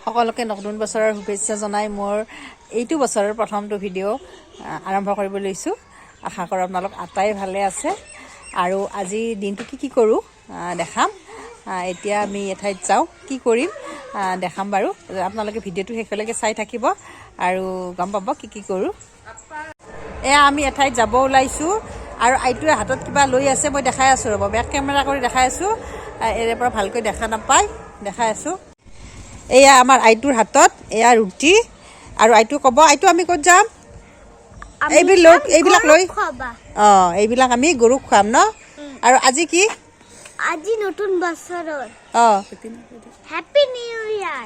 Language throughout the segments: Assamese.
সকলোকে নতুন বছৰৰ শুভেচ্ছা জনাই মোৰ এইটো বছৰৰ প্ৰথমটো ভিডিঅ' আৰম্ভ কৰিব লৈছোঁ। আশা কৰোঁ আপোনালোক আটাই ভালে আছে আৰু আজি দিনটো কি কৰোঁ দেখাম। এতিয়া আমি এঠাইত যাওঁ, কি কৰিম দেখাম বাৰু। আপোনালোকে ভিডিঅ'টো শেষলৈকে চাই থাকিব আৰু গম পাব কি কৰোঁ। এয়া আমি এঠাইত যাব ওলাইছোঁ আৰু আইটোৱে হাতত কিবা লৈ আছে, মই দেখাই আছোঁ ৰ'ব, বেক কেমেৰা কৰি দেখাই আছোঁ। এৰে পৰা ভালকৈ দেখা নাপায়, দেখাই আছোঁ। এয়া আমাৰ আইটোৰ হাতত এয়া ৰুটি আৰু আইটো ক'ব, আইটো আমি ক'ত যাম? এইবিলাক লৈ এইবিলাক আমি গৰুক খুৱাম ন। আৰু আজি কি? আজি নতুন বছৰৰ হেপী নিউ ইয়াৰ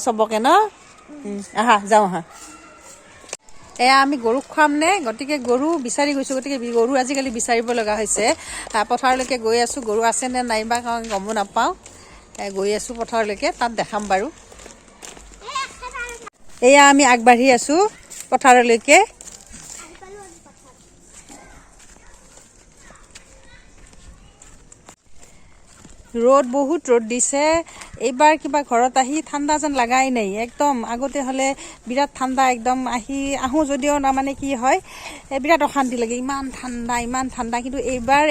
চবকে ন। আহা যাওঁ আহা। এয়া আমি গৰুক খুৱাম নে, গতিকে গৰু বিচাৰি গৈছোঁ। গতিকে গৰু আজিকালি বিচাৰিব লগা হৈছে। পথাৰলৈকে গৈ আছোঁ, গৰু আছে নে নাইবা গমো নাপাওঁ। গৈ আছোঁ পথাৰলৈকে, তাত দেখাম বাৰু। এয়া আমি আগবাঢ়ি আছোঁ পথাৰলৈকে। ৰ'দ, বহুত ৰ'দ দিছে এইবাৰ। কিবা ঘৰত আহি ঠাণ্ডা যেন লাগাই নাই একদম। আগতে হ'লে বিৰাট ঠাণ্ডা একদম, আহোঁ যদিও তাৰমানে কি হয় বিৰাট অশান্তি লাগে, ইমান ঠাণ্ডা। কিন্তু এইবাৰ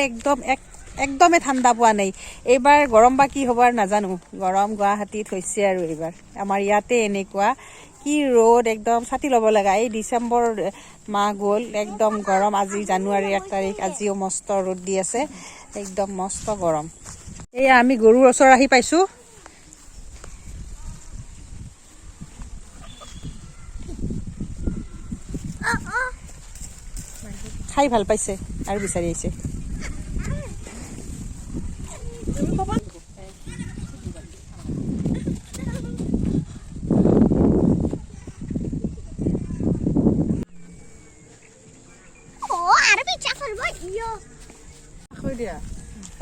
একদমেই ঠাণ্ডা পোৱা নাই। এইবাৰ গৰম বা কি হ'ব আৰু নাজানো। গৰম গুৱাহাটীত হৈছে আৰু এইবাৰ আমাৰ ইয়াতে এনেকুৱা কি ৰ'দ, একদম ছাতি ল'ব লগা। এই ডিচেম্বৰ মাহ গ'ল, একদম গৰম। আজি জানুৱাৰী 1 তাৰিখ, আজিও মস্ত ৰ'দ দি আছে, একদম মস্ত গৰম। এয়া আমি গৰুৰ ওচৰ আহি পাইছোঁ। খাই ভাল পাইছে আৰু বিচাৰি আহিছে।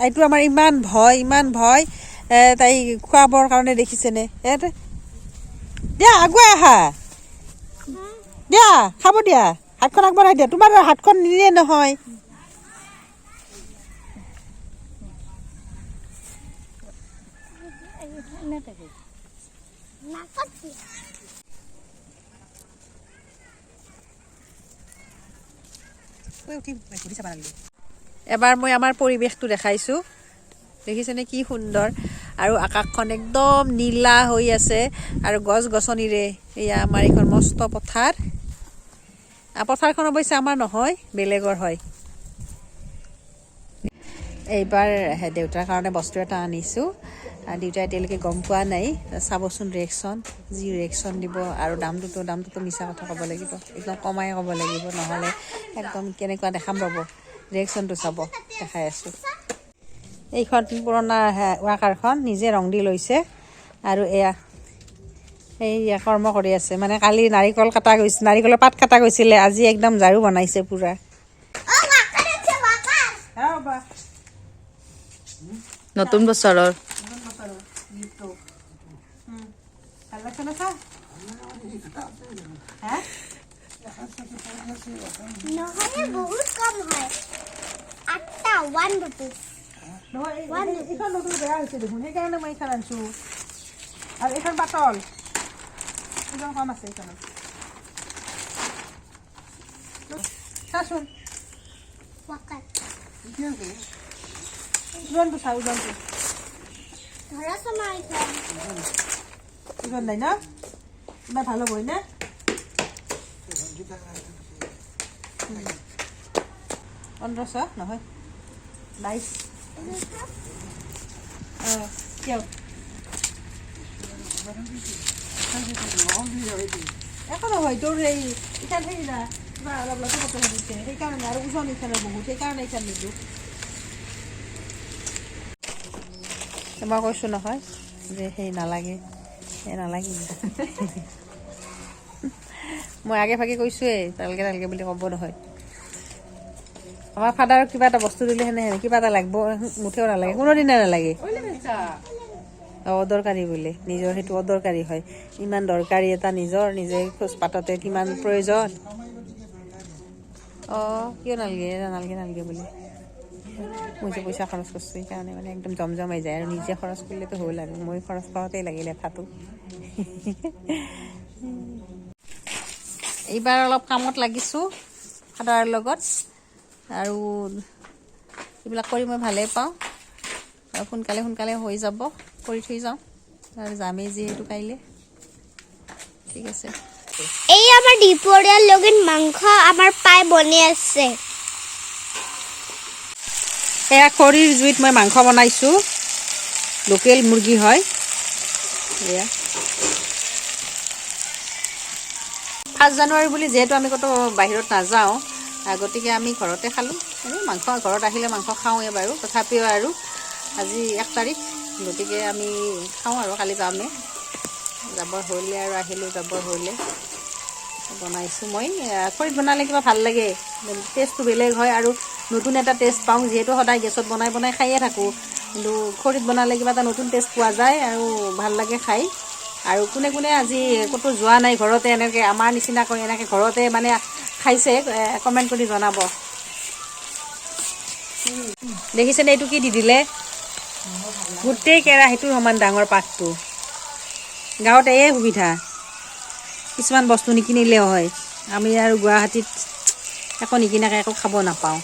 এইটো আমাৰ ইমান ভয় তাই খুৱাবৰ কাৰণে, দেখিছেনে? দিয়া আগুৱাই আহা, দিয়া খাব দিয়া, হাতখন আগবঢ়াই দিয়া। তোমাৰ হাতখন নিদিয়ে নহয়। এবাৰ মই আমাৰ পৰিৱেশটো দেখাইছোঁ, দেখিছেনে কি সুন্দৰ। আৰু আকাশখন একদম নীলা হৈ আছে আৰু গছ গছনিৰে। এয়া আমাৰ এইখন মস্ত পথাৰ। পথাৰখন অৱশ্যে আমাৰ নহয়, বেলেগৰ হয়। এইবাৰ দেউতাৰ কাৰণে বস্তু এটা আনিছোঁ। দেউতাই এতিয়ালৈকে গম পোৱা নাই। চাবচোন ৰিয়েকশ্যন, যি ৰিয়েকশ্যন দিব। আৰু দামটোতো মিছা কথা ক'ব লাগিব, একদম কমাই ক'ব লাগিব, নহ'লে একদম কেনেকুৱা দেখাম ৰ'ব। ৰিয়েকশ্যনটো চাব, দেখাই আছোঁ। এইখন পুৰণা ৱাকাৰখন নিজে ৰং দি লৈছে আৰু এয়া কৰ্ম কৰি আছে। মানে কালি নাৰিকলৰ পাত কটা গৈছিলে, আজি একদম ঝাৰু বনাইছে পুৰা। নতুন বছৰৰ বহুত কম হয়, 8টা 1 rupees। এইখন নতুন বেয়া হৈছে দেখোন, সেইকাৰণে মই এইখন আনিছোঁ। আৰু এইখন পাতল, ওজন কম আছে এইখনত। চাচোন ওজনটো চা, ওজনটো ওজন নাই ন, ইমান ভাল হ'ব না। 1500 নহয়, 22। কিয় একো নহয়, তোৰ এই ইঠান হেৰি না কিবা অলপ লগে পটে দিছে, সেইকাৰণে। আৰু ওজন ইঠানৰ বহুত, সেইকাৰণে ইঠান নিদিওঁ। মই কৈছোঁ নহয় যে সেই নালাগে, মই আগে ভাগে কৈছোঁৱেই নালাগে বুলি ক'ব নহয়। আমাৰ ফাদাৰক কিবা এটা বস্তু দিলে সেনে কিবা এটা লাগিব, মুঠেও নালাগে, কোনোদিনে নালাগে। অদৰকাৰী বোলে, নিজৰ সেইটো অদৰকাৰী হয়। ইমান দৰকাৰী এটা নিজে খোজ পাততে কিমান প্ৰয়োজন। কিয় নালাগে বোলে। মই যে পইচা খৰচ কৰিছোঁ সেইকাৰণে মানে একদম জমজমাই যায় আৰু নিজে খৰচ কৰিলেতো হ'ল আৰু মই খৰচ কৰোঁতেই লাগিল লেঠাটো এইবাৰ অলপ কামত লাগিছোঁ ফাদাৰৰ লগত আৰু এইবিলাক কৰি মই ভালেই পাওঁ আৰু সোনকালে সোনকালে হৈ যাব কৰি থৈ যাওঁ আৰু যামেই যিহেতু কাইলৈ ঠিক আছে এই আমাৰ দুপৰীয়াৰ লগত মাংস আমাৰ পাই বনাই আছে এয়া খৰিৰ জুইত মই মাংস বনাইছোঁ লোকেল মুৰ্গী হয় এয়া 5 জানুৱাৰী বুলি যিহেতু আমি ক'তো বাহিৰত নাযাওঁ গতিকে আমি ঘৰতে খালোঁ এনেই মাংস ঘৰত আহিলে মাংস খাওঁৱে বাৰু তথাপিও আৰু আজি 1 তাৰিখ গতিকে আমি খাওঁ আৰু কালি যামেই যাবৰ হ'লে আৰু আহিলোঁ যাবৰ হ'লে বনাইছোঁ মই খৰিত বনালে কিবা ভাল লাগে টেষ্টটো বেলেগ হয় আৰু নতুন এটা টেষ্ট পাওঁ যিহেতু সদায় গেছত বনাই বনাই খায়ে থাকোঁ কিন্তু খৰিত বনালে কিবা এটা নতুন টেষ্ট পোৱা যায় আৰু ভাল লাগে খাই আৰু কোনে কোনে আজি ক'তো যোৱা নাই ঘৰতে এনেকৈ আমাৰ নিচিনাকৈ এনেকৈ ঘৰতে মানে খাইছে কমেণ্ট কৰি জনাব দেখিছেনে এইটো কি দি দিলে গোটেই কেৰাহীটোৰ সমান ডাঙৰ পাকটো গাঁৱত এয়ে সুবিধা কিছুমান বস্তু নিকিনিলেও হয় আমি আৰু গুৱাহাটীত একো নিকিনাকৈ একো খাব নাপাওঁ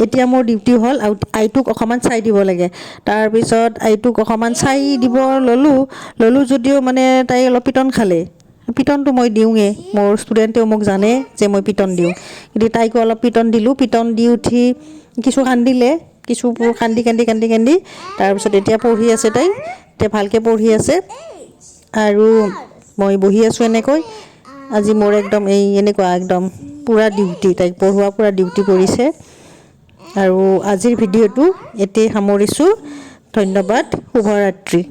এতিয়া মোৰ ডিউটি হ'ল আইটোক অকণমান চাই দিব লাগে তাৰপিছত আইটোক অকণমান চাই দিব ল'লোঁ যদিও মানে তাই অলপ পিটন খালে পিটনটো মই দিওঁৱে মোৰ ষ্টুডেণ্টেও মোক জানে যে মই পিটন দিওঁ কিন্তু তাইকো অলপ পিটন দিলোঁ পিটন দি উঠি কিছু কান্দিলে কিছুবোৰ কান্দি তাৰপিছত এতিয়া পঢ়ি আছে তাই এতিয়া ভালকৈ পঢ়ি আছে আৰু মই বহি আছোঁ এনেকৈ আজি মোৰ একদম এনেকুৱা একদম পূৰা ডিউটি তাইক পঢ়োৱা পূৰা ডিউটি পৰিছে আৰু আজিৰ ভিডিঅ'টো এতিয়াই সামৰিছোঁ ধন্যবাদ শুভৰাত্ৰি